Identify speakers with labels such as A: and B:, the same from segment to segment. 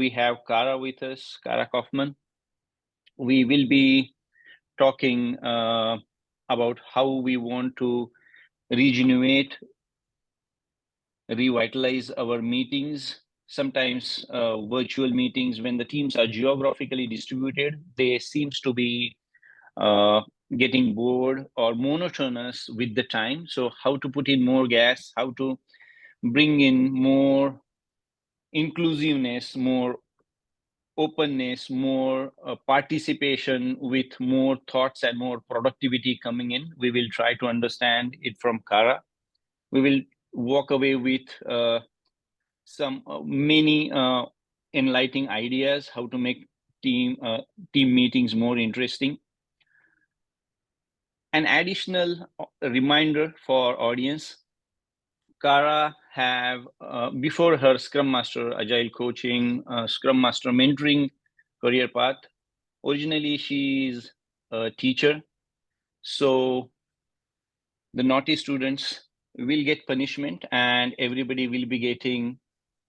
A: we have Cara with us, Cara Kauffman. We will be talking about how we want to regenerate, revitalize our meetings. Sometimes virtual meetings, when the teams are geographically distributed, they seems to be getting bored or monotonous with the time. So how to put in more gas, how to bring in more inclusiveness, more openness, more participation with more thoughts and more productivity coming in. We will try to understand it from Cara. We will walk away with some many enlightening ideas how to make team meetings more interesting. An additional reminder for audience, Cara have before her Scrum Master Agile coaching, Scrum Master mentoring career path. Originally, she's a teacher, so the naughty students will get punishment, and everybody will be getting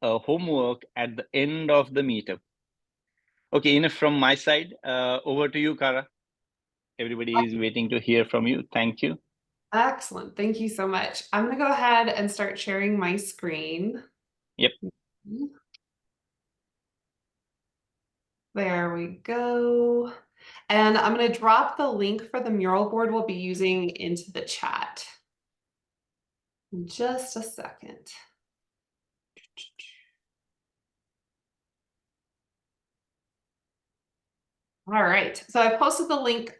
A: homework at the end of the meetup. Okay, enough from my side. Over to you, Cara. Everybody is waiting to hear from you. Thank you.
B: Excellent. Thank you so much. I'm going to go ahead and start sharing my screen.
A: Yep.
B: There we go. And I'm going to drop the link for the mural board we'll be using into the chat. In just a second. All right, so I posted the link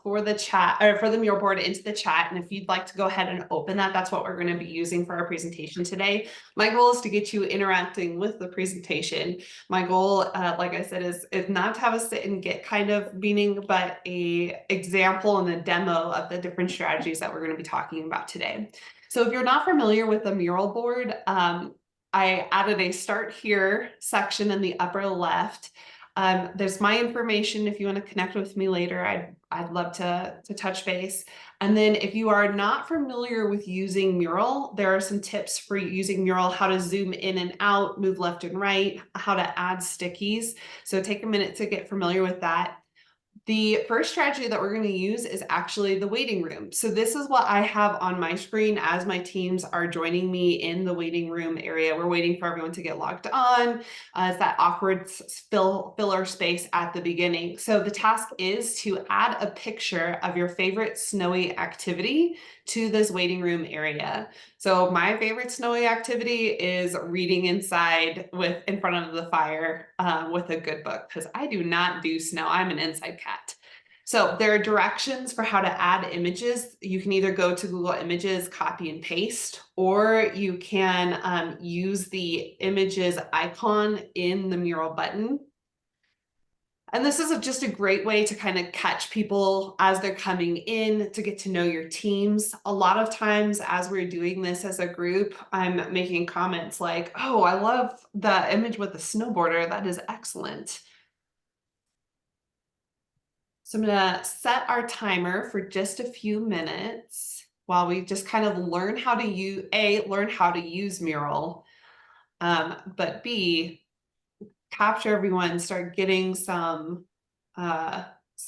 B: for the chat or for the mural board into the chat. And if you'd like to go ahead and open that, that's what we're going to be using for our presentation today. My goal is to get you interacting with the presentation. My goal, like I said, is not to have us sit and get kind of meaning, but a example and a demo of the different strategies that we're going to be talking about today. So if you're not familiar with the mural board, I added a start here section in the upper left. There's my information if you want to connect with me later. I'd love to touch base. And then if you are not familiar with using Mural, there are some tips for using Mural, how to zoom in and out, move left and right, how to add stickies. So take a minute to get familiar with that. The first strategy that we're going to use is actually the waiting room. So this is what I have on my screen as my teams are joining me in the waiting room area. We're waiting for everyone to get logged on. It's that awkward filler space at the beginning. So the task is to add a picture of your favorite snowy activity to this waiting room area. So my favorite snowy activity is reading inside in front of the fire with a good book, because I do not do snow. I'm an inside cat. So there are directions for how to add images. You can either go to Google Images, copy and paste, or you can use the images icon in the mural button. And this is just a great way to kind of catch people as they're coming in, to get to know your teams. A lot of times as we're doing this as a group, I'm making comments like, oh, I love the image with the snowboarder. That is excellent. So I'm going to set our timer for just a few minutes while we just kind of learn how to use Mural, but B, capture everyone, start getting some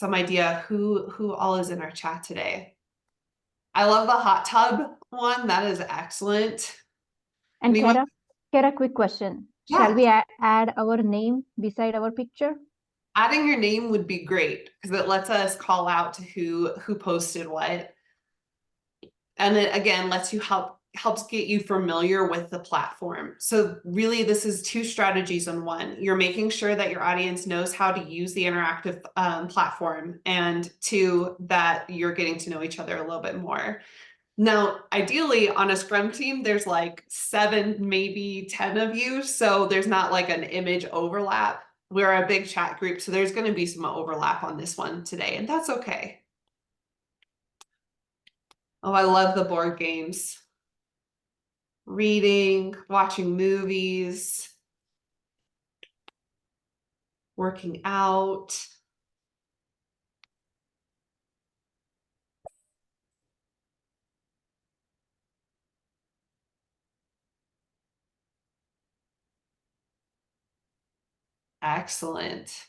B: idea who all is in our chat today. I love the hot tub one. That is excellent.
C: And Cara, quick question.
B: Yeah.
C: Shall we add our name beside our picture?
B: Adding your name would be great, because it lets us call out to who posted what. And it again lets you helps get you familiar with the platform. So really, this is two strategies in one. You're making sure that your audience knows how to use the interactive platform, and two, that you're getting to know each other a little bit more. Now, ideally on a Scrum team, there's like 7, maybe 10 of you. So there's not like an image overlap. We're a big chat group, so there's going to be some overlap on this one today, and that's okay. Oh, I love the board games. Reading, watching movies, working out. Excellent.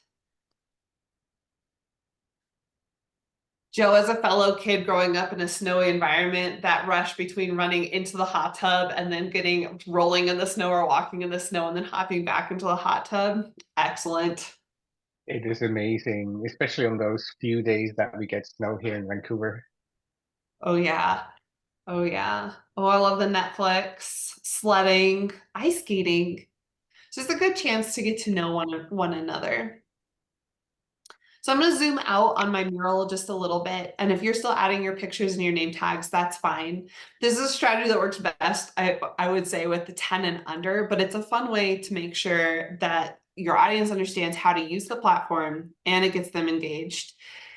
B: Joe, as a fellow kid growing up in a snowy environment, that rush between running into the hot tub and then rolling in the snow or walking in the snow and then hopping back into the hot tub, excellent.
D: It is amazing, especially on those few days that we get snow here in Vancouver.
B: Oh yeah. Oh yeah. Oh, I love the Netflix, sledding, ice skating. So it's a good chance to get to know one another. So I'm going to zoom out on my mural just a little bit. And if you're still adding your pictures and your name tags, that's fine. This is a strategy that works best, I would say, with the 10 and under, but it's a fun way to make sure that your audience understands how to use the platform and it gets them engaged.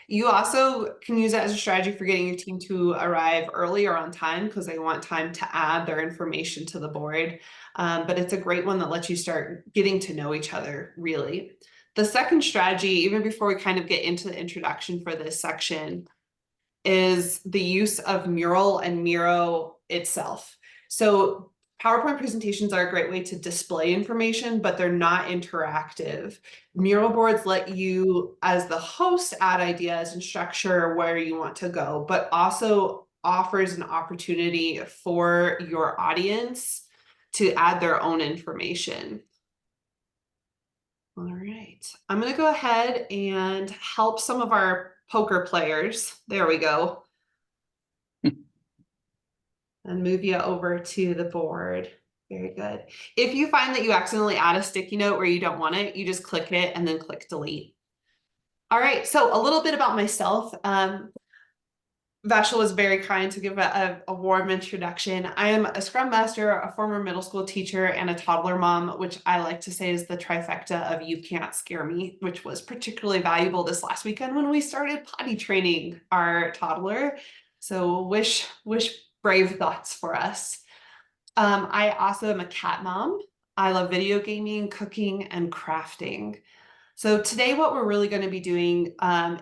B: You also can use it as a strategy for getting your team to arrive early or on time because they want time to add their information to the board. But it's a great one that lets you start getting to know each other, really. The second strategy, even before we kind of get into the introduction for this section, is the use of Mural and Miro itself. So PowerPoint presentations are a great way to display information, but they're not interactive. Mural boards let you, as the host, add ideas and structure where you want to go, but also offers an opportunity for your audience to add their own information. All right, I'm going to go ahead and help some of our poker players. There we go. And move you over to the board. Very good. If you find that you accidentally add a sticky note where you don't want it, you just click it and then click delete. All right, so a little bit about myself. Vashel was very kind to give a warm introduction. I am a Scrum Master, a former middle school teacher, and a toddler mom, which I like to say is the trifecta of you can't scare me, which was particularly valuable this last weekend when we started potty training our toddler. So wish brave thoughts for us. I also am a cat mom. I love video gaming, cooking, and crafting. So today what we're really going to be doing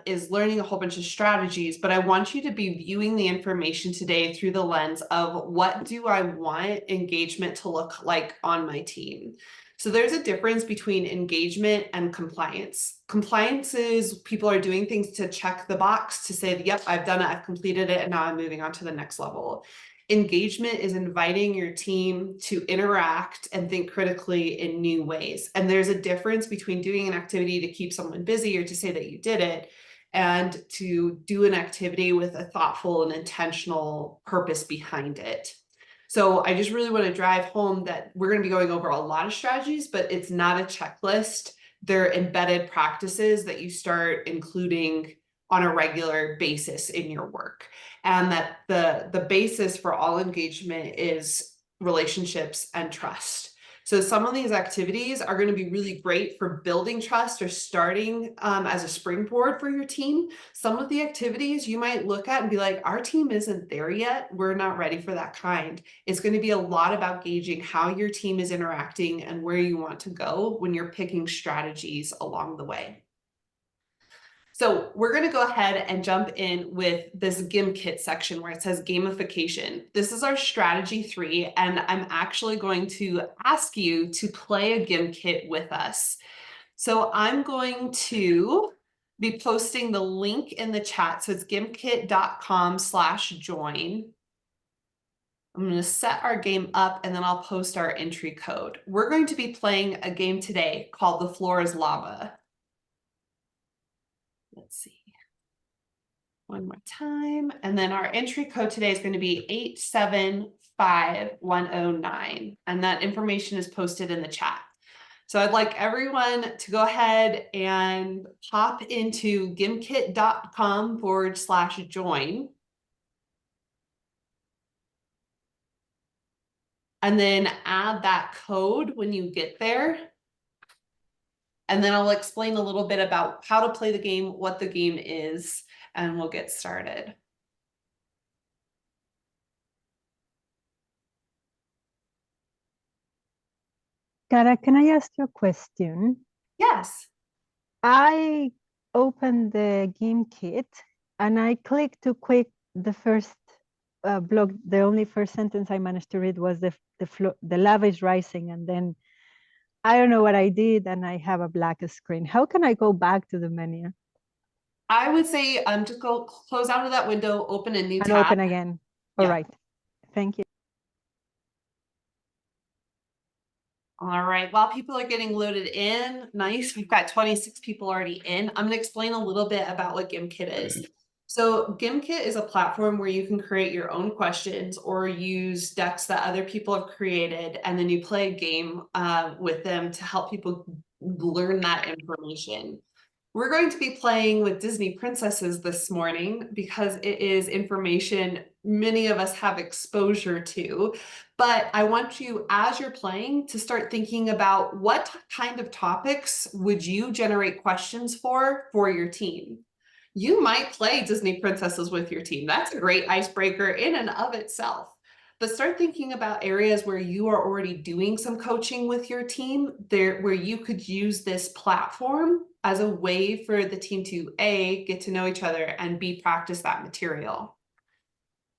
B: is learning a whole bunch of strategies, but I want you to be viewing the information today through the lens of what do I want engagement to look like on my team. So there's a difference between engagement and compliance. Compliance is people are doing things to check the box to say, yep, I've done it, I've completed it, and now I'm moving on to the next level. Engagement is inviting your team to interact and think critically in new ways. And there's a difference between doing an activity to keep someone busy or to say that you did it, and to do an activity with a thoughtful and intentional purpose behind it. So I just really want to drive home that we're going to be going over a lot of strategies, but it's not a checklist. They're embedded practices that you start including on a regular basis in your work. And that the basis for all engagement is relationships and trust. So some of these activities are going to be really great for building trust or starting as a springboard for your team. Some of the activities you might look at and be like, our team isn't there yet. We're not ready for that kind. It's going to be a lot about gauging how your team is interacting and where you want to go when you're picking strategies along the way. So we're going to go ahead and jump in with this GIM kit section where it says gamification. This is our strategy 3, and I'm actually going to ask you to play a GIM kit with us. So I'm going to be posting the link in the chat. So it's gimkit.com/join. I'm going to set our game up and then I'll post our entry code. We're going to be playing a game today called The Floor is Lava. Let's see. One more time. And then our entry code today is going to be 875109. And that information is posted in the chat. So I'd like everyone to go ahead and pop into gimkit.com/join. And then add that code when you get there. And then I'll explain a little bit about how to play the game, what the game is, and we'll get started.
E: Cara, can I ask you a question?
B: Yes.
E: I opened the game kit and I clicked to quit the first block. The only first sentence I managed to read was the lava is rising, and then I don't know what I did and I have a black screen. How can I go back to the menu
B: I would say just go close out of that window, open a new
E: and
B: tab.
E: open again? All
B: Yeah.
E: right. Thank you.
B: All right, while people are getting loaded in, nice, we've got 26 people already in. I'm gonna explain a little bit about what GimKit is. So GimKit is a platform where you can create your own questions or use decks that other people have created, and then you play a game with them to help people learn that information. We're going to be playing with Disney princesses this morning because it is information many of us have exposure to. But I want you, as you're playing, to start thinking about what kind of topics would you generate questions for your team. You might play Disney princesses with your team. That's a great icebreaker in and of itself. But start thinking about areas where you are already doing some coaching with your team, where you could use this platform as a way for the team to A, get to know each other, and B, practice that material.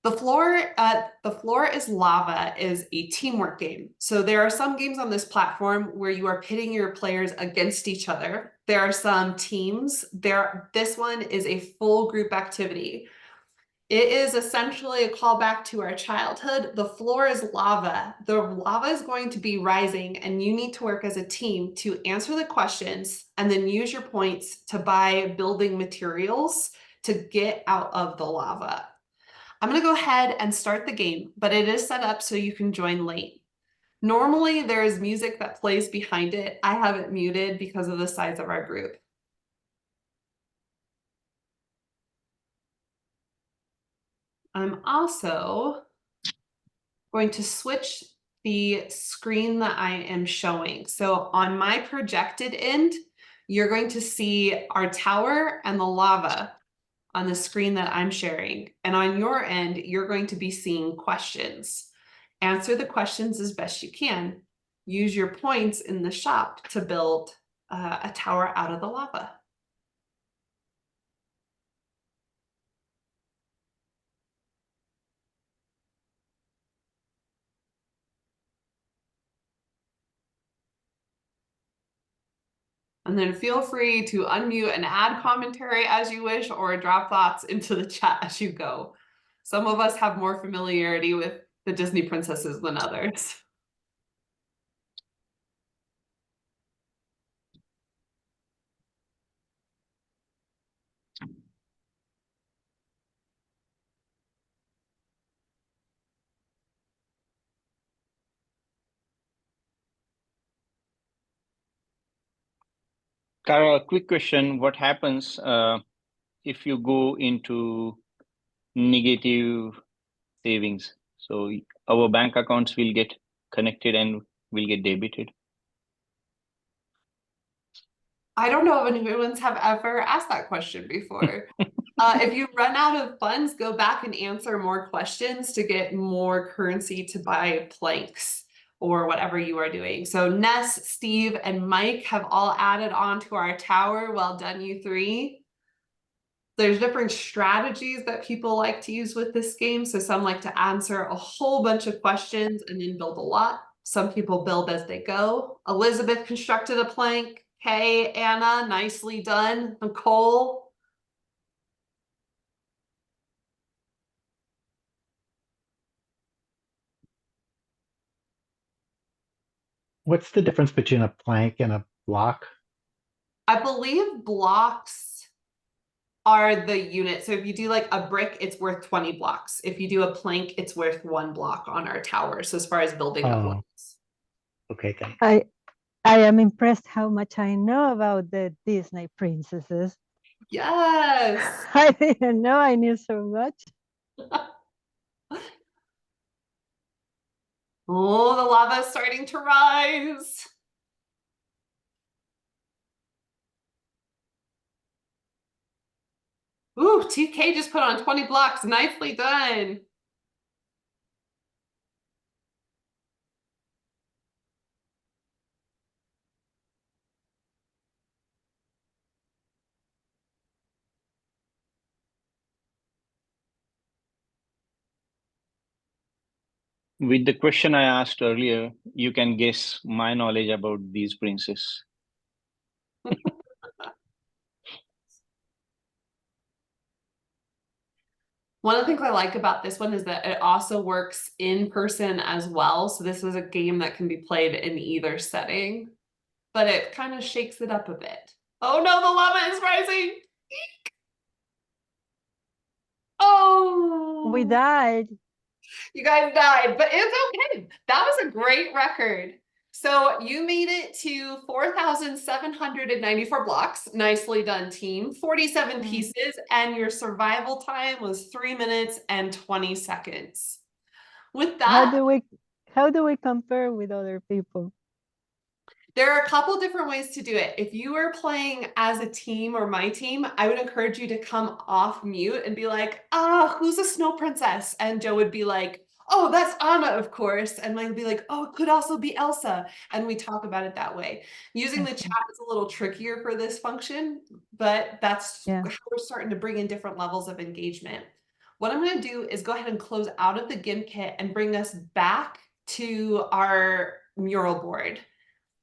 B: The floor is lava is a teamwork game. So there are some games on this platform where you are pitting your players against each other. There are some teams. This one is a full group activity. It is essentially a callback to our childhood. The floor is lava. The lava is going to be rising, and you need to work as a team to answer the questions and then use your points to buy building materials to get out of the lava. I'm going to go ahead and start the game, but it is set up so you can join late. Normally, there is music that plays behind it. I have it muted because of the size of our group. I'm also going to switch the screen that I am showing. So on my projected end, you're going to see our tower and the lava on the screen that I'm sharing. And on your end, you're going to be seeing questions. Answer the questions as best you can. Use your points in the shop to build a tower out of the lava. And then feel free to unmute and add commentary as you wish, or drop thoughts into the chat as you go. Some of us have more familiarity with the Disney princesses than others.
A: Cara, a quick question. What happens if you go into negative savings? So our bank accounts will get connected and will get debited.
B: I don't know if anyone's have ever asked that question before. If you run out of funds, go back and answer more questions to get more currency to buy planks or whatever you are doing. So Ness, Steve, and Mike have all added on to our tower. Well done, you three. There's different strategies that people like to use with this game. So some like to answer a whole bunch of questions and then build a lot. Some people build as they go. Elizabeth constructed a plank. Kay, Anna, nicely done. Nicole.
F: What's the difference between a plank and a block?
B: I believe blocks are the unit. So if you do like a brick, it's worth 20 blocks. If you do a plank, it's worth 1 block on our tower. So as far as building up
F: Oh.
B: ones.
F: Okay, thanks.
E: I am impressed how much I know about the Disney princesses.
B: Yes.
E: I didn't know I knew so much.
B: Oh, the lava is starting to rise. Ooh, TK just put on 20 blocks. Nicely done.
A: With the question I asked earlier, you can guess my knowledge about these princes.
B: One of the things I like about this one is that it also works in person as well. So this is a game that can be played in either setting, but it kind of shakes it up a bit. Oh no, the lava is rising. Eek. Oh,
E: We died.
B: you guys died, but it's okay. That was a great record. So you made it to 4,794 blocks. Nicely done, team. 47 pieces, and your survival time was 3 minutes and 20 seconds. With
E: How
B: that,
E: do we compare with other people?
B: there are a couple different ways to do it. If you are playing as a team or my team, I would encourage you to come off mute and be like, who's a snow princess? And Joe would be like, oh, that's Anna, of course. And Mike would be like, oh, it could also be Elsa. And we talk about it that way. Using the chat is a little trickier for this function, but that's how we're starting to bring in different levels of engagement. What I'm going to do is go ahead and close out of the GIMP kit and bring us back to our mural board.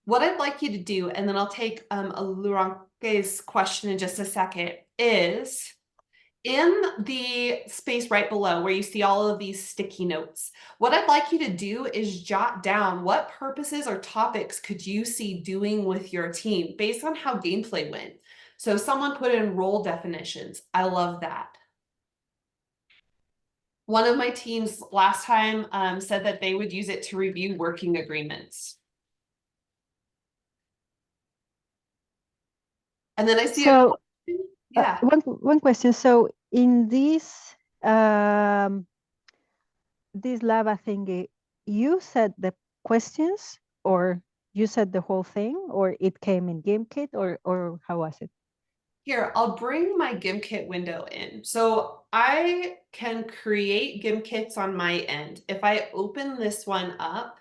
B: What I'd like you to do, and then I'll take Luranke's question in just a second, is in the space right below where you see all of these sticky notes, what I'd like you to do is jot down what purposes or topics could you see doing with your team based on how gameplay went. So someone put in role definitions. I love that. One of my teams last time said that they would use it to review working agreements. And then I see
E: one question. So in this this lava thingy, you said the questions, or you said the whole thing, or it came in GameKit, or how was it?
B: Here, I'll bring my GIMP kit window in. So I can create GIMP kits on my end. If I open this one up,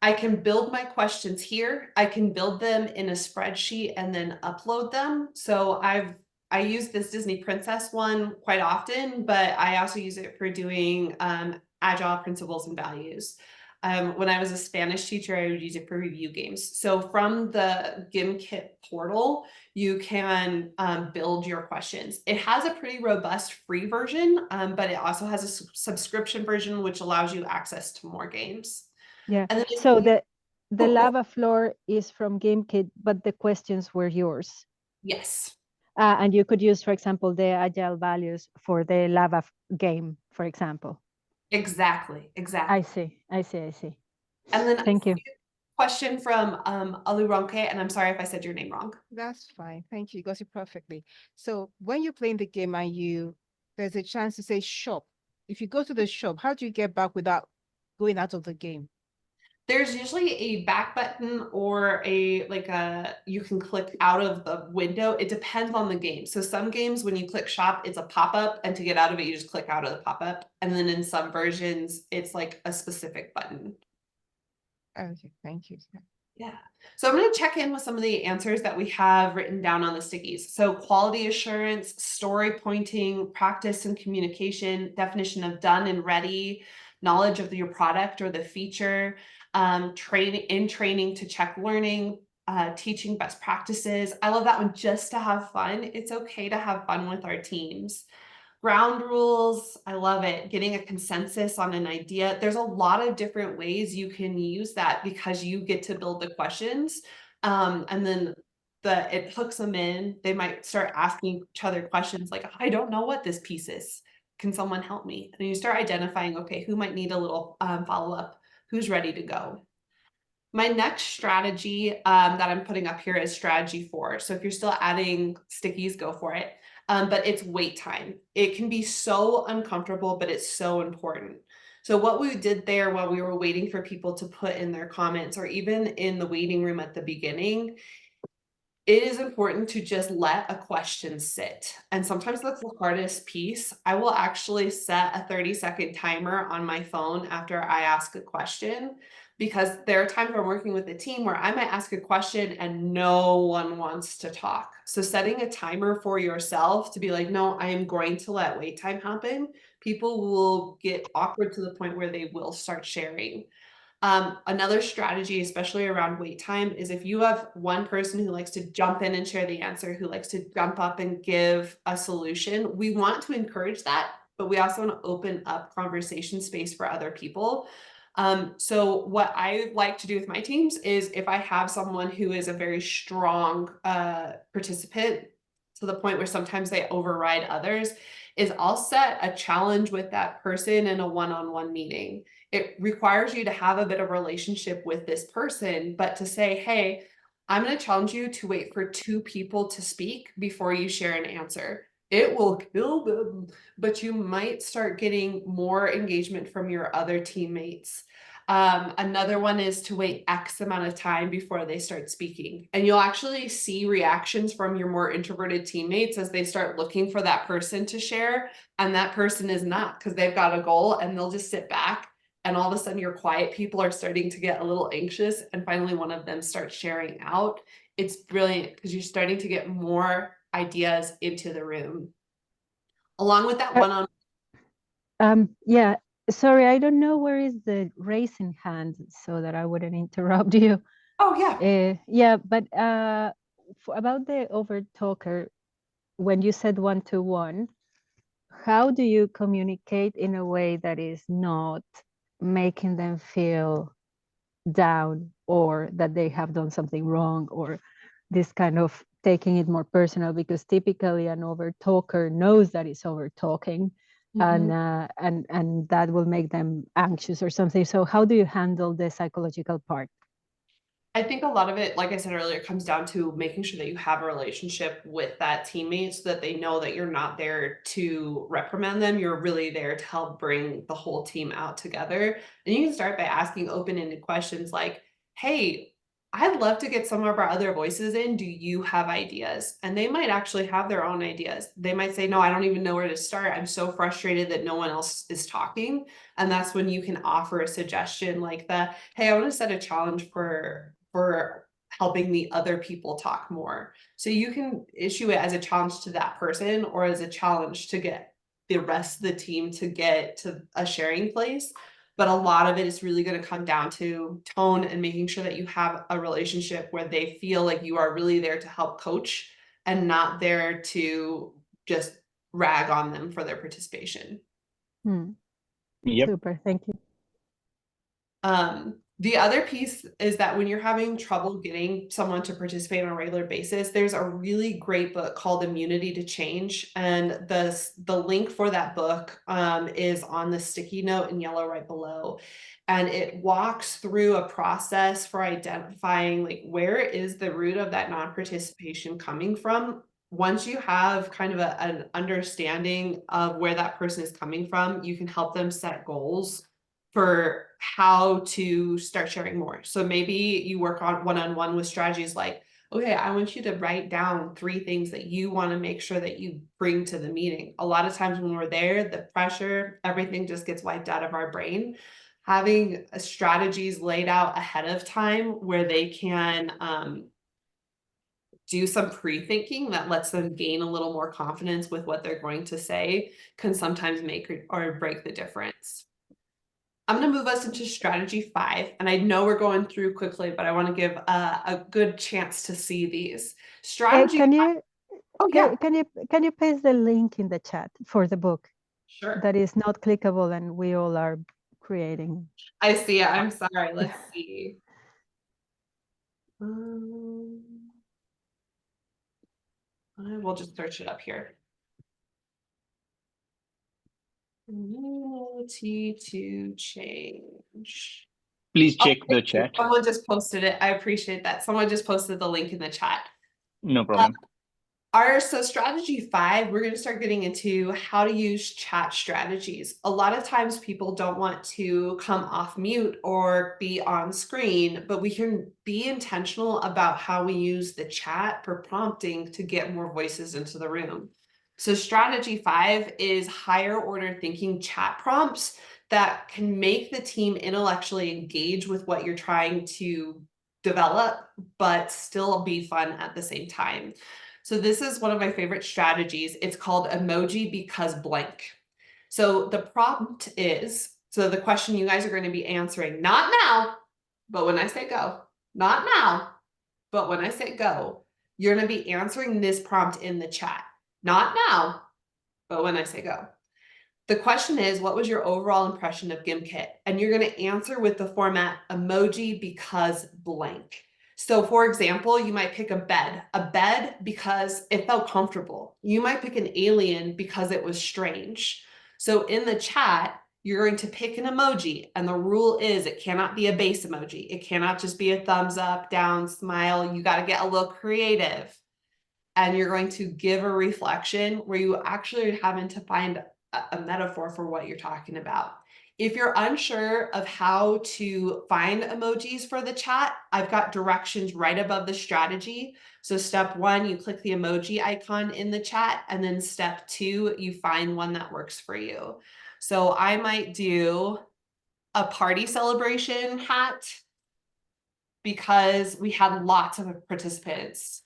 B: I can build my questions here. I can build them in a spreadsheet and then upload them. So I use this Disney Princess one quite often, but I also use it for doing agile principles and values. When I was a Spanish teacher, I would use it for review games. So from the GIMP kit portal, you can build your questions. It has a pretty robust free version, but it also has a subscription version, which allows you access to more games.
E: Yeah.
B: And then
E: so the lava floor is from GameKit, but the questions were yours.
B: Yes.
E: And you could use, for example, the agile values for the lava game, for example.
B: Exactly.
E: I see.
B: And then
E: thank you.
B: Question from Aluronke, and I'm sorry if I said your name wrong.
G: That's fine. Thank you. You got it perfectly. So when you're playing the game and there's a chance to say shop. If you go to the shop, how do you get back without going out of the game?
B: There's usually a back button or you can click out of the window. It depends on the game. So some games, when you click shop, it's a pop-up, and to get out of it, you just click out of the pop-up. And then in some versions, it's like a specific button.
G: Okay, thank you.
B: Yeah. So I'm going to check in with some of the answers that we have written down on the stickies. So quality assurance, story pointing, practice and communication, definition of done and ready, knowledge of your product or the feature, training to check learning, teaching best practices. I love that one, just to have fun. It's okay to have fun with our teams. Ground rules, I love it. Getting a consensus on an idea. There's a lot of different ways you can use that because you get to build the questions. And then it hooks them in. They might start asking each other questions like, I don't know what this piece is. Can someone help me? And you start identifying, okay, who might need a little follow-up? Who's ready to go? My next strategy that I'm putting up here is strategy 4. So if you're still adding stickies, go for it. But it's wait time. It can be so uncomfortable, but it's so important. So what we did there while we were waiting for people to put in their comments, or even in the waiting room at the beginning, it is important to just let a question sit. And sometimes that's the hardest piece. I will actually set a 30-second timer on my phone after I ask a question, because there are times where I'm working with a team where I might ask a question and no one wants to talk. So setting a timer for yourself to be like, no, I am going to let wait time happen. People will get awkward to the point where they will start sharing. Another strategy, especially around wait time, is if you have one person who likes to jump in and share the answer, who likes to jump up and give a solution, we want to encourage that, but we also want to open up conversation space for other people. So what I like to do with my teams is if I have someone who is a very strong participant to the point where sometimes they override others, is I'll set a challenge with that person in a one-on-one meeting. It requires you to have a bit of relationship with this person, but to say, hey, I'm going to challenge you to wait for 2 people to speak before you share an answer. It will kill them, but you might start getting more engagement from your other teammates. Another one is to wait X amount of time before they start speaking. And you'll actually see reactions from your more introverted teammates as they start looking for that person to share. And that person is not, because they've got a goal and they'll just sit back. And all of a sudden your quiet people are starting to get a little anxious. And finally, one of them starts sharing out. It's brilliant because you're starting to get more ideas into the room. Along with that
E: Yeah, sorry, I don't know where is the raising hand so that I wouldn't interrupt you.
B: Oh, yeah.
E: Yeah, but about the over talker, when you said 1-to-1, how do you communicate in a way that is not making them feel down or that they have done something wrong, or this kind of taking it more personal? Because typically an over talker knows that it's over talking, and that will make them anxious or something. So how do you handle the psychological part?
B: I think a lot of it, like I said earlier, comes down to making sure that you have a relationship with that teammate so that they know that you're not there to reprimand them. You're really there to help bring the whole team out together. And you can start by asking open-ended questions like, hey, I'd love to get some of our other voices in. Do you have ideas? And they might actually have their own ideas. They might say, no, I don't even know where to start. I'm so frustrated that no one else is talking. And that's when you can offer a suggestion like that. Hey, I want to set a challenge for helping the other people talk more. So you can issue it as a challenge to that person or as a challenge to get the rest of the team to get to a sharing place. But a lot of it is really going to come down to tone and making sure that you have a relationship where they feel like you are really there to help coach and not there to just rag on them for their participation.
A: Yep.
E: Super, thank you.
B: The other piece is that when you're having trouble getting someone to participate on a regular basis, there's a really great book called Immunity to Change. And the link for that book is on the sticky note in yellow right below. And it walks through a process for identifying like where is the root of that non-participation coming from. Once you have kind of an understanding of where that person is coming from, you can help them set goals for how to start sharing more. So maybe you work on one-on-one with strategies like, okay, I want you to write down 3 things that you want to make sure that you bring to the meeting. A lot of times when we're there, the pressure, everything just gets wiped out of our brain. Having strategies laid out ahead of time where they can do some pre-thinking that lets them gain a little more confidence with what they're going to say can sometimes make or break the difference. I'm going to move us into strategy 5. And I know we're going through quickly, but I want to give a good chance to see these. Strategy.
E: Can you
B: Oh, yeah.
E: can you paste the link in the chat for the book?
B: Sure.
E: That is not clickable and we all are creating.
B: I see it. I'm sorry. Let's see. I will just search it up here. Immunity to change.
A: Please check the chat.
B: Someone just posted it. I appreciate that. Someone just posted the link in the chat.
A: No problem.
B: So strategy 5, we're going to start getting into how to use chat strategies. A lot of times people don't want to come off mute or be on screen, but we can be intentional about how we use the chat for prompting to get more voices into the room. So strategy 5 is higher order thinking chat prompts that can make the team intellectually engage with what you're trying to develop, but still be fun at the same time. So this is one of my favorite strategies. It's called emoji because blank. So the prompt is, so the question you guys are going to be answering, not now, but when I say go, not now, but when I say go, you're going to be answering this prompt in the chat. Not now, but when I say go. The question is, what was your overall impression of GimKit? And you're going to answer with the format emoji because blank. So for example, you might pick a bed because it felt comfortable. You might pick an alien because it was strange. So in the chat, you're going to pick an emoji, and the rule is it cannot be a base emoji. It cannot just be a thumbs up, down, smile. You got to get a little creative. And you're going to give a reflection where you actually are having to find a metaphor for what you're talking about. If you're unsure of how to find emojis for the chat, I've got directions right above the strategy. So step 1, you click the emoji icon in the chat, and then step 2, you find one that works for you. So I might do a party celebration hat because we had lots of participants.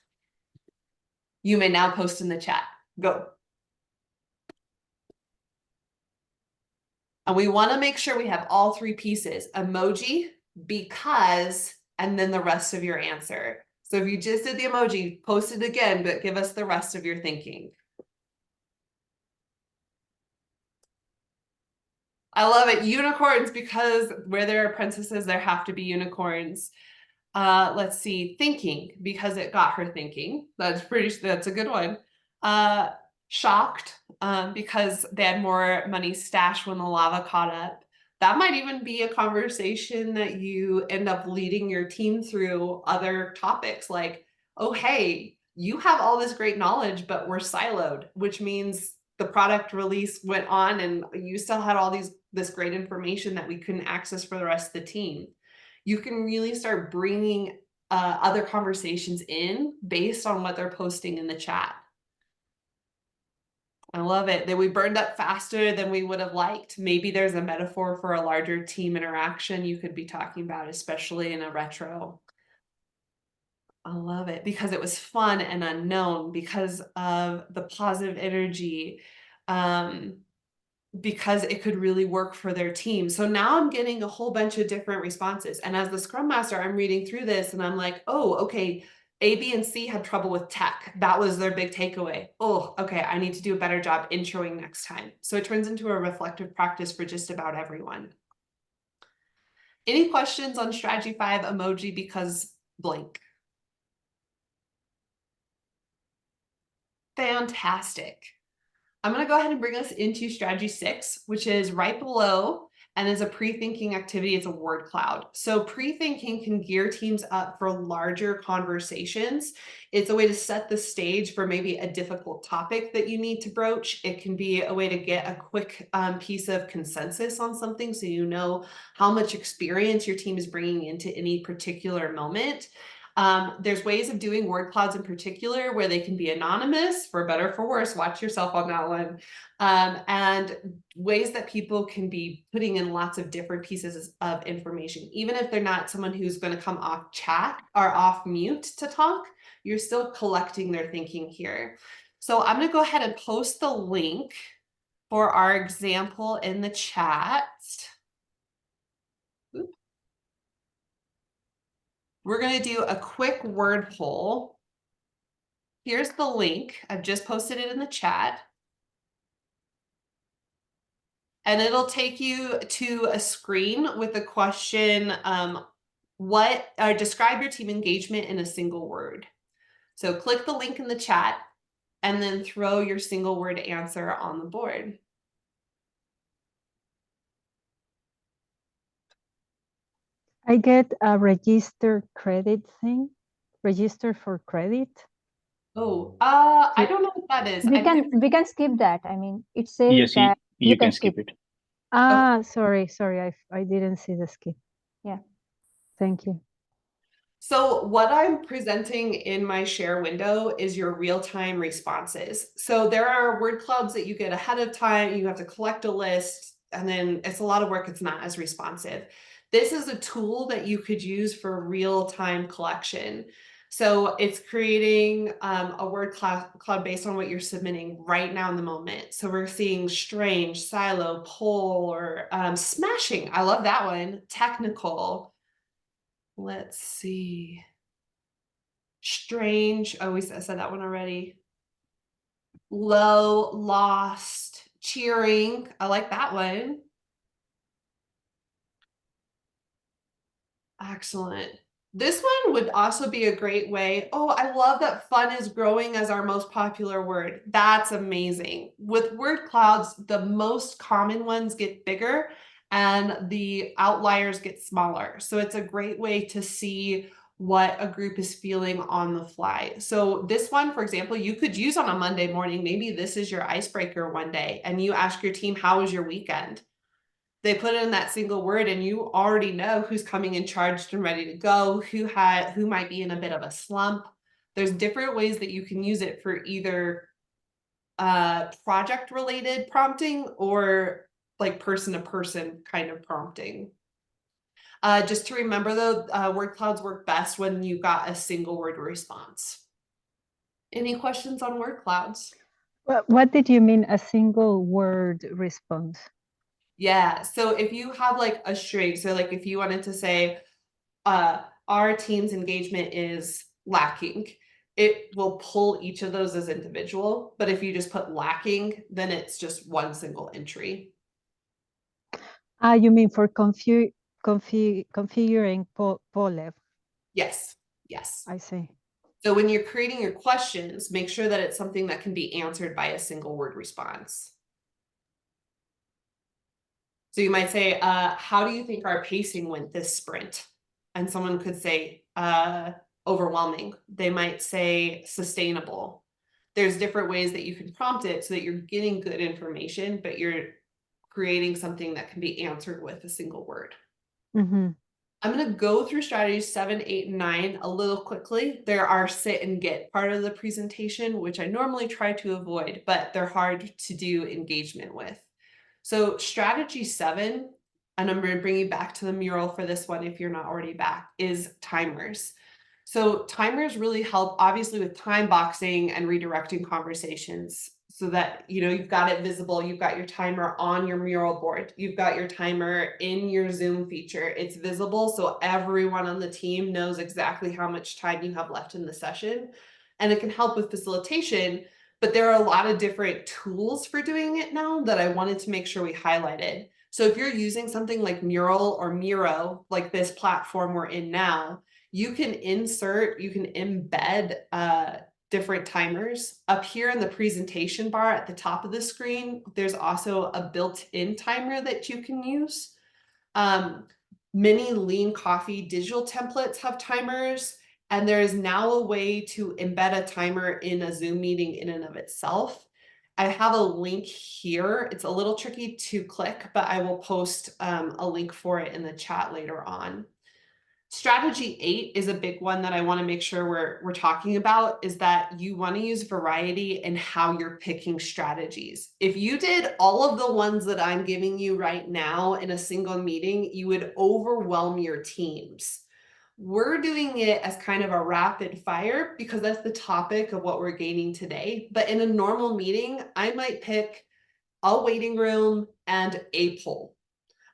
B: You may now post in the chat. Go. And we want to make sure we have all 3 pieces: emoji, because, and then the rest of your answer. So if you just did the emoji, post it again, but give us the rest of your thinking. I love it. Unicorns, because where there are princesses, there have to be unicorns. Let's see, thinking, because it got her thinking. That's a good one. Shocked, because they had more money stashed when the lava caught up. That might even be a conversation that you end up leading your team through other topics like, oh, hey, you have all this great knowledge, but we're siloed, which means the product release went on and you still had all this great information that we couldn't access for the rest of the team. You can really start bringing other conversations in based on what they're posting in the chat. I love it. That we burned up faster than we would have liked. Maybe there's a metaphor for a larger team interaction you could be talking about, especially in a retro. I love it because it was fun and unknown, because of the positive energy, because it could really work for their team. So now I'm getting a whole bunch of different responses. And as the Scrum Master, I'm reading through this and I'm like, oh, okay, A, B, and C had trouble with tech. That was their big takeaway. Oh, okay, I need to do a better job introing next time. So it turns into a reflective practice for just about everyone. Any questions on strategy 5, emoji because blank? Fantastic. I'm going to go ahead and bring us into strategy 6, which is right below and is a pre-thinking activity. It's a word cloud. So pre-thinking can gear teams up for larger conversations. It's a way to set the stage for maybe a difficult topic that you need to broach. It can be a way to get a quick piece of consensus on something, so you know how much experience your team is bringing into any particular moment. There's ways of doing word clouds in particular where they can be anonymous, for better or for worse. Watch yourself on that one. And ways that people can be putting in lots of different pieces of information. Even if they're not someone who's going to come off chat or off mute to talk, you're still collecting their thinking here. So I'm going to go ahead and post the link for our example in the chat. Oops. We're going to do a quick word poll. Here's the link. I've just posted it in the chat. And it'll take you to a screen with the question, describe your team engagement in a single word. So click the link in the chat and then throw your single word answer on the board.
E: I get a register credit thing, register for credit.
B: Oh, I don't know what that is.
C: We can skip that. I mean, it says
A: Yes,
C: that
A: you can skip it.
E: Ah, sorry, I didn't see the skip.
C: Yeah.
E: Thank you.
B: So what I'm presenting in my share window is your real-time responses. So there are word clouds that you get ahead of time. You have to collect a list, and then it's a lot of work. It's not as responsive. This is a tool that you could use for real-time collection. So it's creating a word cloud based on what you're submitting right now in the moment. So we're seeing strange, silo, poll, or smashing. I love that one. Technical. Let's see. Strange. Oh, I said that one already. Low, lost, cheering. I like that one. Excellent. This one would also be a great way. Oh, I love that fun is growing as our most popular word. That's amazing. With word clouds, the most common ones get bigger and the outliers get smaller. So it's a great way to see what a group is feeling on the fly. So this one, for example, you could use on a Monday morning. Maybe this is your icebreaker one day and you ask your team, how was your weekend? They put in that single word and you already know who's coming in charged and ready to go, who might be in a bit of a slump. There's different ways that you can use it for either project related prompting or like person to person kind of prompting. Just to remember though, word clouds work best when you got a single word response. Any questions on word clouds?
E: What did you mean, a single word response?
B: Yeah, so if you have like a string, so like if you wanted to say, our team's engagement is lacking, it will pull each of those as individual. But if you just put lacking, then it's just one single entry.
E: You mean for configuring POLEV?
B: Yes, yes.
E: I see.
B: So when you're creating your questions, make sure that it's something that can be answered by a single word response. So you might say, how do you think our pacing went this sprint? And someone could say, overwhelming. They might say sustainable. There's different ways that you can prompt it so that you're getting good information, but you're creating something that can be answered with a single word.
E: Mm-hmm.
B: I'm going to go through strategies 7, 8, and 9 a little quickly. There are sit and get part of the presentation, which I normally try to avoid, but they're hard to do engagement with. So strategy 7, and I'm going to bring you back to the mural for this one if you're not already back, is timers. So timers really help obviously with time boxing and redirecting conversations so that, you know, you've got it visible. You've got your timer on your mural board. You've got your timer in your Zoom feature. It's visible so everyone on the team knows exactly how much time you have left in the session. And it can help with facilitation, but there are a lot of different tools for doing it now that I wanted to make sure we highlighted. So if you're using something like Mural or Miro, like this platform we're in now, you can insert, you can embed different timers. Up here in the presentation bar at the top of the screen, there's also a built-in timer that you can use. Many Lean Coffee digital templates have timers, and there is now a way to embed a timer in a Zoom meeting in and of itself. I have a link here. It's a little tricky to click, but I will post a link for it in the chat later on. Strategy 8 is a big one that I want to make sure we're talking about, is that you want to use variety in how you're picking strategies. If you did all of the ones that I'm giving you right now in a single meeting, you would overwhelm your teams. We're doing it as kind of a rapid fire because that's the topic of what we're gaining today. But in a normal meeting, I might pick a waiting room and a poll.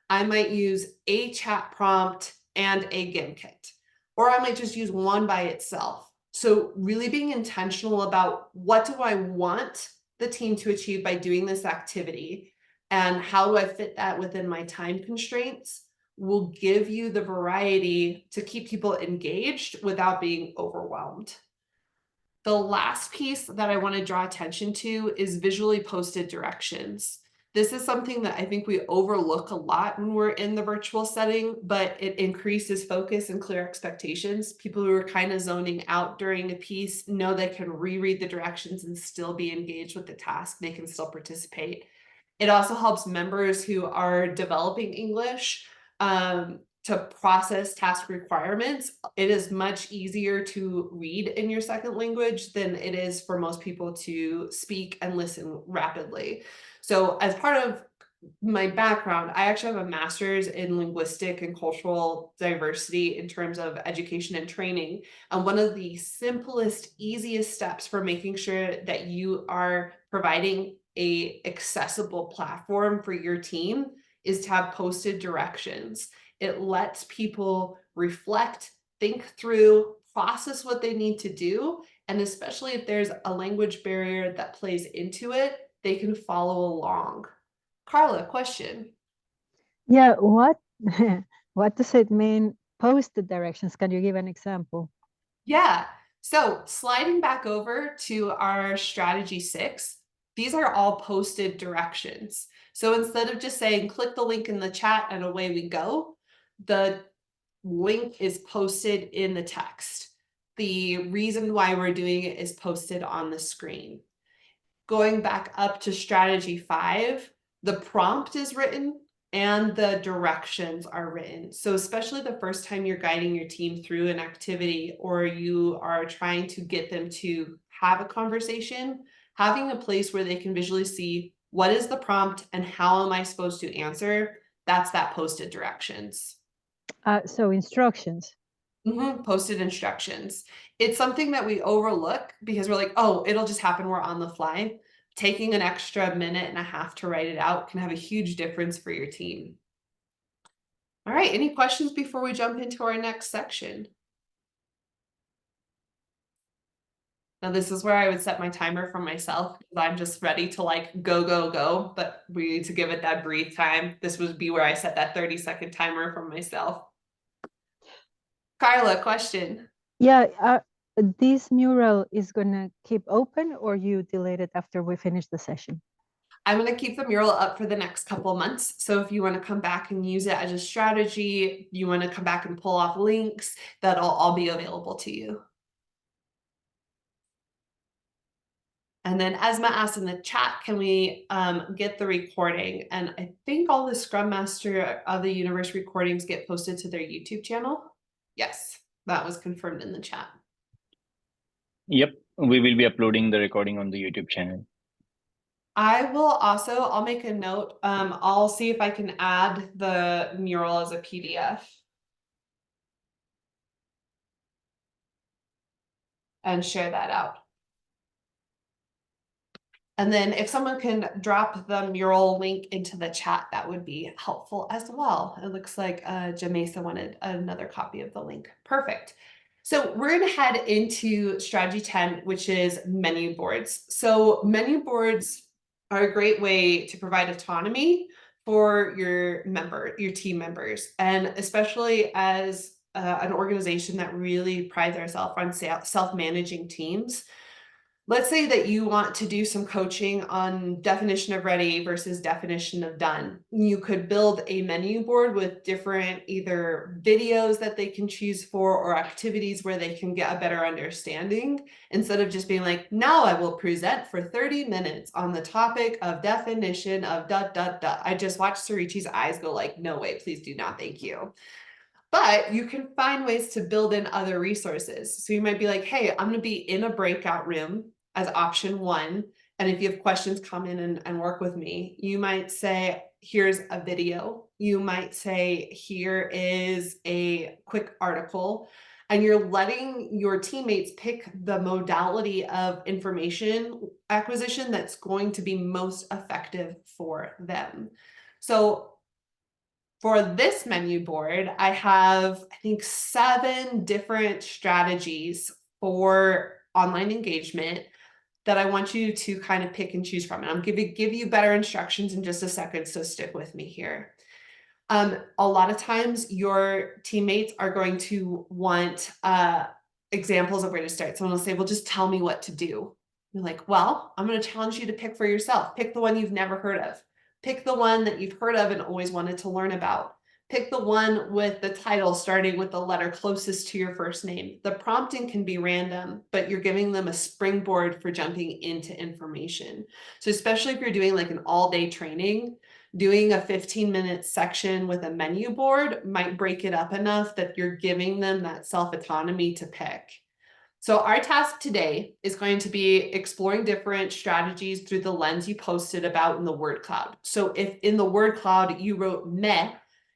B: I might use a chat prompt and a GIM kit, or I might just use one by itself. So really being intentional about what do I want the team to achieve by doing this activity and how do I fit that within my time constraints will give you the variety to keep people engaged without being overwhelmed. The last piece that I want to draw attention to is visually posted directions. This is something that I think we overlook a lot when we're in the virtual setting, but it increases focus and clear expectations. People who are kind of zoning out during a piece know they can reread the directions and still be engaged with the task. They can still participate. It also helps members who are developing English to process task requirements, it is much easier to read in your second language than it is for most people to speak and listen rapidly. So as part of my background, I actually have a master's in linguistic and cultural diversity in terms of education and training. And one of the simplest, easiest steps for making sure that you are providing a accessible platform for your team is to have posted directions. It lets people reflect, think through, process what they need to do. And especially if there's a language barrier that plays into it, they can follow along. Carla, question.
E: Yeah, what what does it mean, posted directions? Can you give an example?
B: Yeah, so sliding back over to our strategy 6, these are all posted directions. So instead of just saying, click the link in the chat and away we go, the link is posted in the text. The reason why we're doing it is posted on the screen. Going back up to strategy 5, the prompt is written and the directions are written. So especially the first time you're guiding your team through an activity or you are trying to get them to have a conversation, having a place where they can visually see what is the prompt and how am I supposed to answer, that's that posted directions.
E: So instructions.
B: Posted instructions. It's something that we overlook because we're like, oh, it'll just happen. We're on the fly. Taking an extra minute and a half to write it out can have a huge difference for your team. All right, any questions before we jump into our next section? Now, this is where I would set my timer for myself because I'm just ready to like go, go, go, but we need to give it that breathe time. This would be where I set that 30-second timer for myself. Carla, question.
E: Yeah, this mural is gonna keep open or you delete it after we finish the session?
B: I'm going to keep the mural up for the next couple of months. So if you want to come back and use it as a strategy, you want to come back and pull off links, that'll all be available to you. And then Esma asked in the chat, can we get the recording? And I think all the Scrum Master of the Universe recordings get posted to their YouTube channel. Yes, that was confirmed in the chat.
A: Yep, we will be uploading the recording on the YouTube channel.
B: I'll make a note. I'll see if I can add the mural as a PDF. And share that out. And then if someone can drop the mural link into the chat, that would be helpful as well. It looks like Jamesa wanted another copy of the link. Perfect. So we're going to head into strategy 10, which is menu boards. So menu boards are a great way to provide autonomy for your team members, and especially as an organization that really prides ourselves on self-managing teams. Let's say that you want to do some coaching on definition of ready versus definition of done. You could build a menu board with different either videos that they can choose for or activities where they can get a better understanding, instead of just being like, now I will present for 30 minutes on the topic of definition of ... I just watched Sarichi's eyes go like, no way, please do not, thank you. But you can find ways to build in other resources. So you might be like, hey, I'm going to be in a breakout room as option 1. And if you have questions, come in and work with me. You might say, here's a video. You might say, here is a quick article. And you're letting your teammates pick the modality of information acquisition that's going to be most effective for them. So for this menu board, I have, I think, 7 different strategies for online engagement that I want you to kind of pick and choose from. And I'm going to give you better instructions in just a second, so stick with me here. A lot of times your teammates are going to want examples of where to start. Someone will say, well, just tell me what to do. You're like, well, I'm going to challenge you to pick for yourself. Pick the one you've never heard of. Pick the one that you've heard of and always wanted to learn about. Pick the one with the title starting with the letter closest to your first name. The prompting can be random, but you're giving them a springboard for jumping into information. So especially if you're doing like an all-day training, Doing a 15-minute section with a menu board might break it up enough that you're giving them that self-autonomy to pick. So our task today is going to be exploring different strategies through the lens you posted about in the word cloud. So if in the word cloud you wrote meh,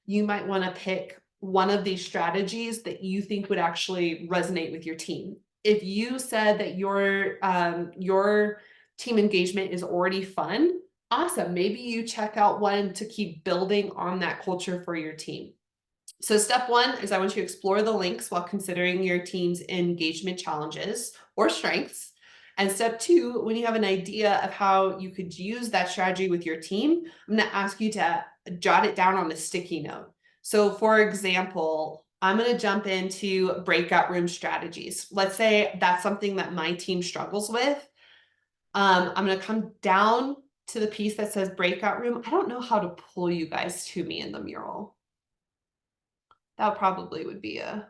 B: you might want to pick one of these strategies that you think would actually resonate with your team. If you said that your team engagement is already fun, awesome. Maybe you check out one to keep building on that culture for your team. So step one is I want you to explore the links while considering your team's engagement challenges or strengths. And step two, when you have an idea of how you could use that strategy with your team, I'm going to ask you to jot it down on a sticky note. So for example, I'm going to jump into breakout room strategies. Let's say that's something that my team struggles with. I'm going to come down to the piece that says breakout room. I don't know how to pull you guys to me in the mural. That probably would be a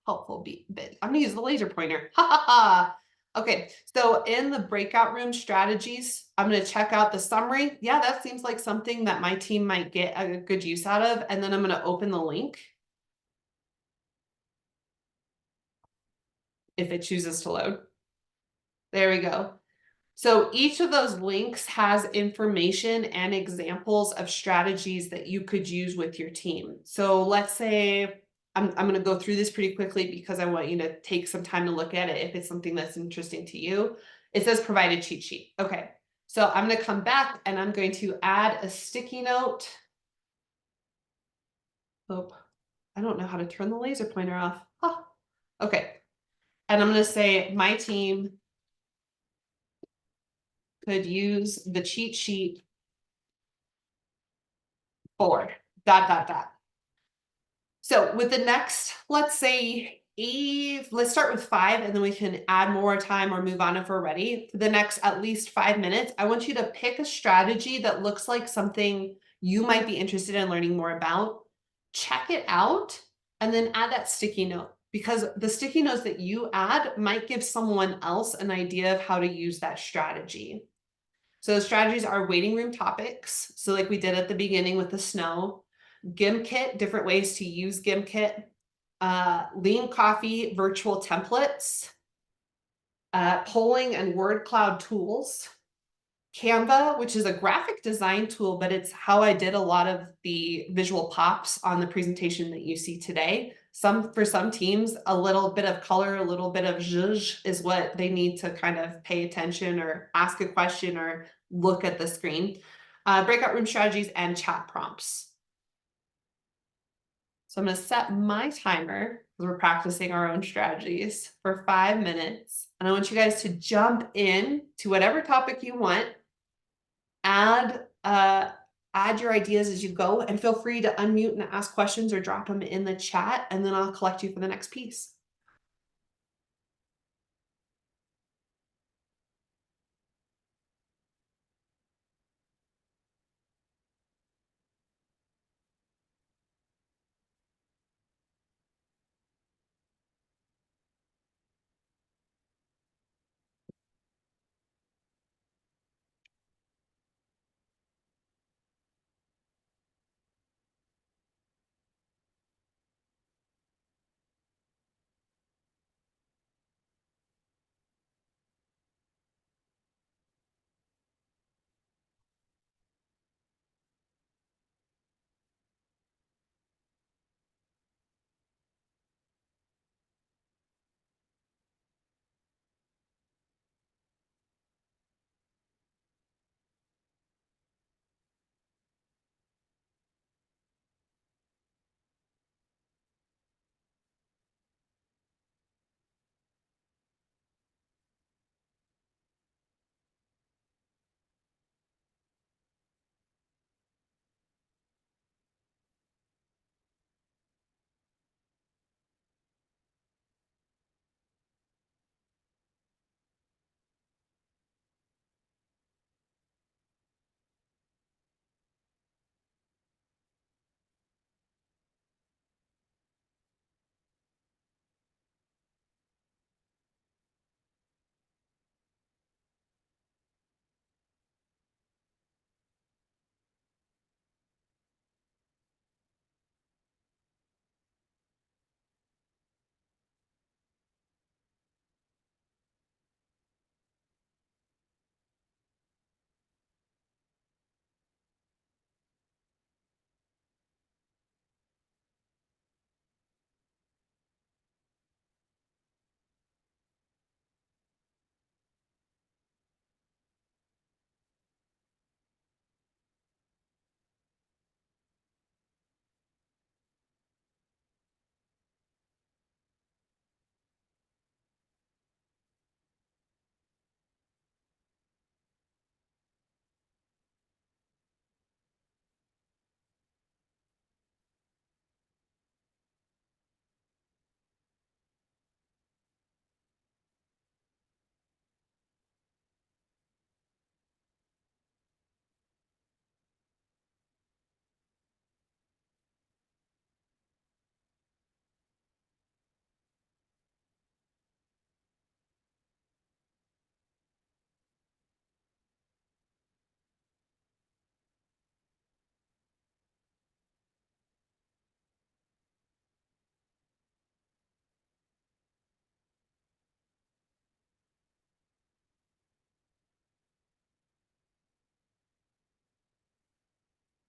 B: helpful bit. I'm gonna use the laser pointer. Ha ha ha. Okay, so in the breakout room strategies, I'm gonna check out the summary. Yeah, that seems like something that my team might get a good use out of. And then I'm gonna open the link. If it chooses to load. There we go. So each of those links has information and examples of strategies that you could use with your team. So let's say I'm going to go through this pretty quickly because I want you to take some time to look at it if it's something that's interesting to you. It says provide a cheat sheet. Okay, so I'm going to come back and I'm going to add a sticky note. Oh, I don't know how to turn the laser pointer off. Huh. Okay, and I'm going to say my team could use the cheat sheet for ... So with the next, let's say let's start with 5 and then we can add more time or move on if we're ready. For the next at least 5 minutes, I want you to pick a strategy that looks like something you might be interested in learning more about. Check it out and then add that sticky note, because the sticky notes that you add might give someone else an idea of how to use that strategy. So the strategies are waiting room topics. So like we did at the beginning with the snow, GimKit, different ways to use GimKit, lean coffee, virtual templates, polling and word cloud tools, Canva, which is a graphic design tool, but it's how I did a lot of the visual pops on the presentation that you see today. For some teams, a little bit of color, a little bit of zhuzh is what they need to kind of pay attention or ask a question or look at the screen. Breakout room strategies and chat prompts. So I'm going to set my timer because we're practicing our own strategies for 5 minutes. And I want you guys to jump in to whatever topic you want. Add your ideas as you go and feel free to unmute and ask questions or drop them in the chat, and then I'll collect you for the next piece.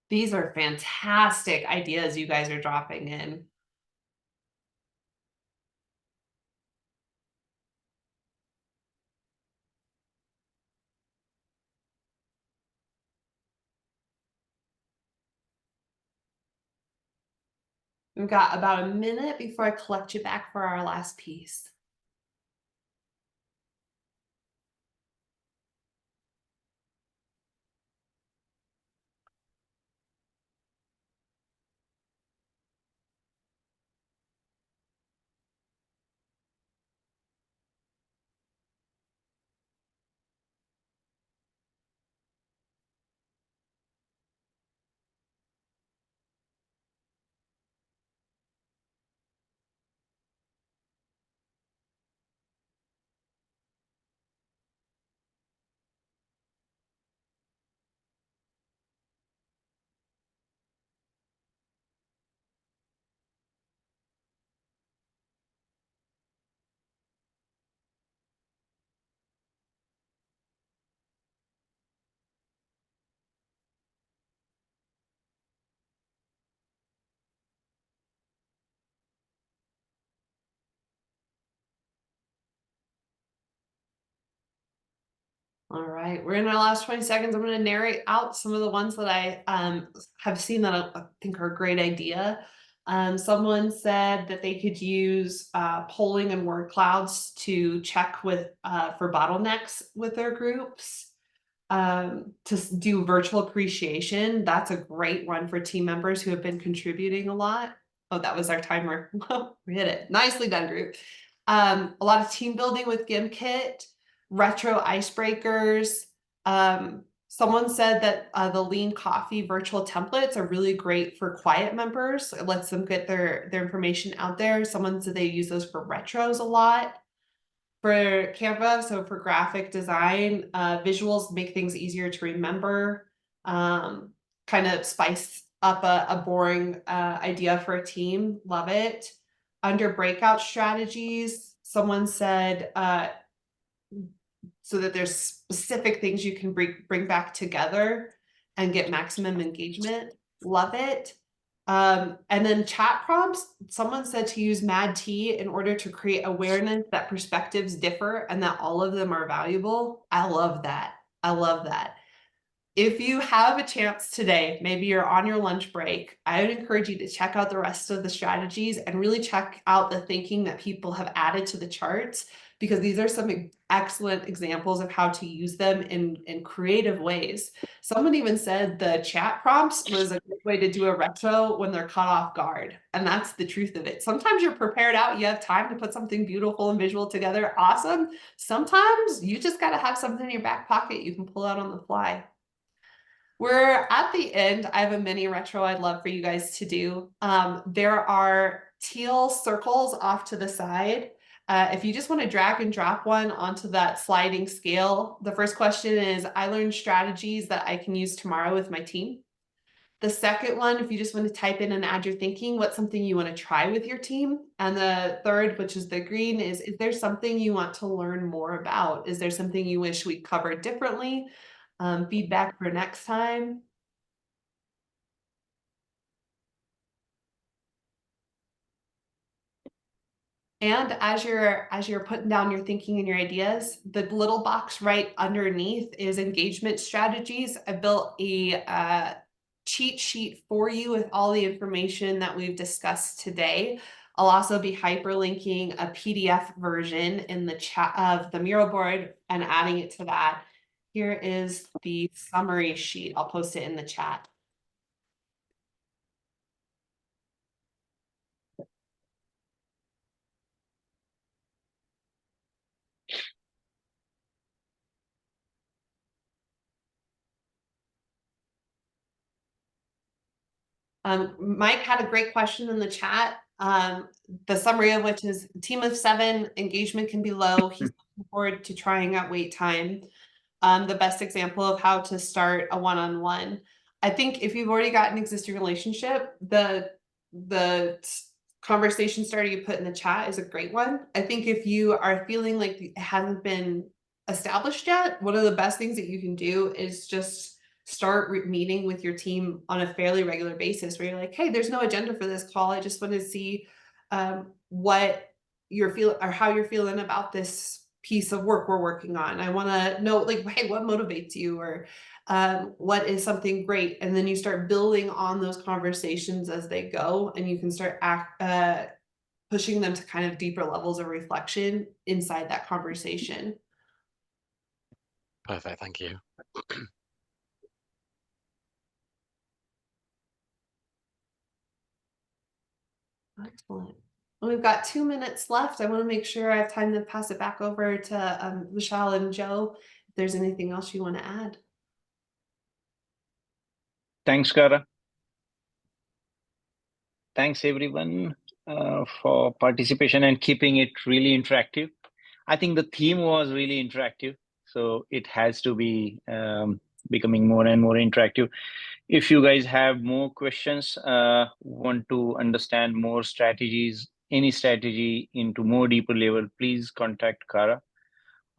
B: These are fantastic ideas you guys are dropping in. We've got about a minute before I collect you back for our last piece. All right, we're in our last 20 seconds. I'm going to narrate out some of the ones that I have seen that I think are a great idea. Someone said that they could use polling and word clouds to check with for bottlenecks with their groups. To do virtual appreciation. That's a great one for team members who have been contributing a lot. Oh, that was our timer. We hit it. Nicely done, group. A lot of team building with GimKit, retro icebreakers. Someone said that the lean coffee virtual templates are really great for quiet members. It lets them get their information out there. Someone said they use those for retros a lot. For Canva, so for graphic design, visuals make things easier to remember, kind of spice up a boring idea for a team. Love it. Under breakout strategies, someone said so that there's specific things you can bring back together and get maximum engagement. Love it. And then chat prompts, someone said to use Mad T in order to create awareness that perspectives differ and that all of them are valuable. I love that. I love that. If you have a chance today, maybe you're on your lunch break, I would encourage you to check out the rest of the strategies and really check out the thinking that people have added to the charts, because these are some excellent examples of how to use them in creative ways. Someone even said the chat prompts was a good way to do a retro when they're caught off guard. And that's the truth of it. Sometimes you're prepared out, you have time to put something beautiful and visual together. Awesome. Sometimes you just got to have something in your back pocket you can pull out on the fly. We're at the end. I have a mini retro I'd love for you guys to do. There are teal circles off to the side. If you just want to drag and drop one onto that sliding scale, the first question is, I learned strategies that I can use tomorrow with my team. The second one, if you just want to type in and add your thinking, what's something you want to try with your team? And the third, which is the green, is there something you want to learn more about? Is there something you wish we covered differently? Feedback for next time. And as you're putting down your thinking and your ideas, the little box right underneath is engagement strategies. I built a cheat sheet for you with all the information that we've discussed today. I'll also be hyperlinking a PDF version in the chat of the mural board and adding it to that. Here is the summary sheet. I'll post it in the chat. Mike had a great question in the chat. The summary of which is a team of 7, engagement can be low. He's looking forward to trying out wait time. The best example of how to start a one-on-one. I think if you've already got an existing relationship, the conversation starter you put in the chat is a great one. I think if you are feeling like it hasn't been established yet, one of the best things that you can do is just start meeting with your team on a fairly regular basis where you're like, hey, there's no agenda for this call. I just want to see what you're feeling or how you're feeling about this piece of work we're working on. I want to know, like, hey, what motivates you, or what is something great? And then you start building on those conversations as they go, and you can start pushing them to kind of deeper levels of reflection inside that conversation.
H: Perfect, thank you.
B: Excellent. Well, we've got 2 minutes left. I want to make sure I have time to pass it back over to Michelle and Joe. If there's anything else you want to add.
A: Thanks, Cara. Thanks, everyone, for participation and keeping it really interactive. I think the theme was really interactive, so it has to be becoming more and more interactive. If you guys have more questions, want to understand more strategies, any strategy into more deeper level, please contact Cara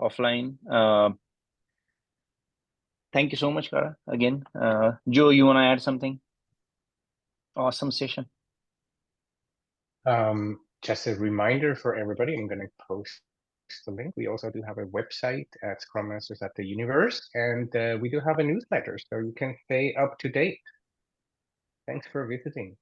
A: offline. Thank you so much, Cara. Again, Joe, you want to add something? Awesome session.
D: Just a reminder for everybody, I'm going to post the link. We also do have a website at Scrum Masters at the Universe, and we do have a newsletter, so you can stay up to date. Thanks for visiting.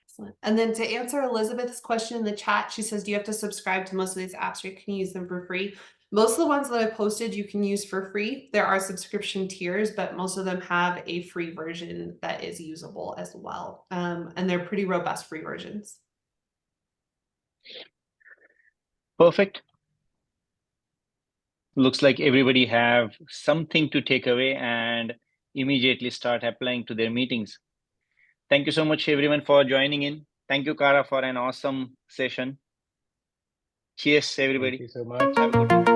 B: Excellent. And then to answer Elizabeth's question in the chat, she says, do you have to subscribe to most of these apps, or can you use them for free? Most of the ones that I posted you can use for free. There are subscription tiers, but most of them have a free version that is usable as well. And they're pretty robust free versions.
A: Perfect. Looks like everybody have something to take away and immediately start applying to their meetings. Thank you so much, everyone, for joining in. Thank you, Cara, for an awesome session. Cheers, everybody.
D: Thank you so much.
A: Have a good one.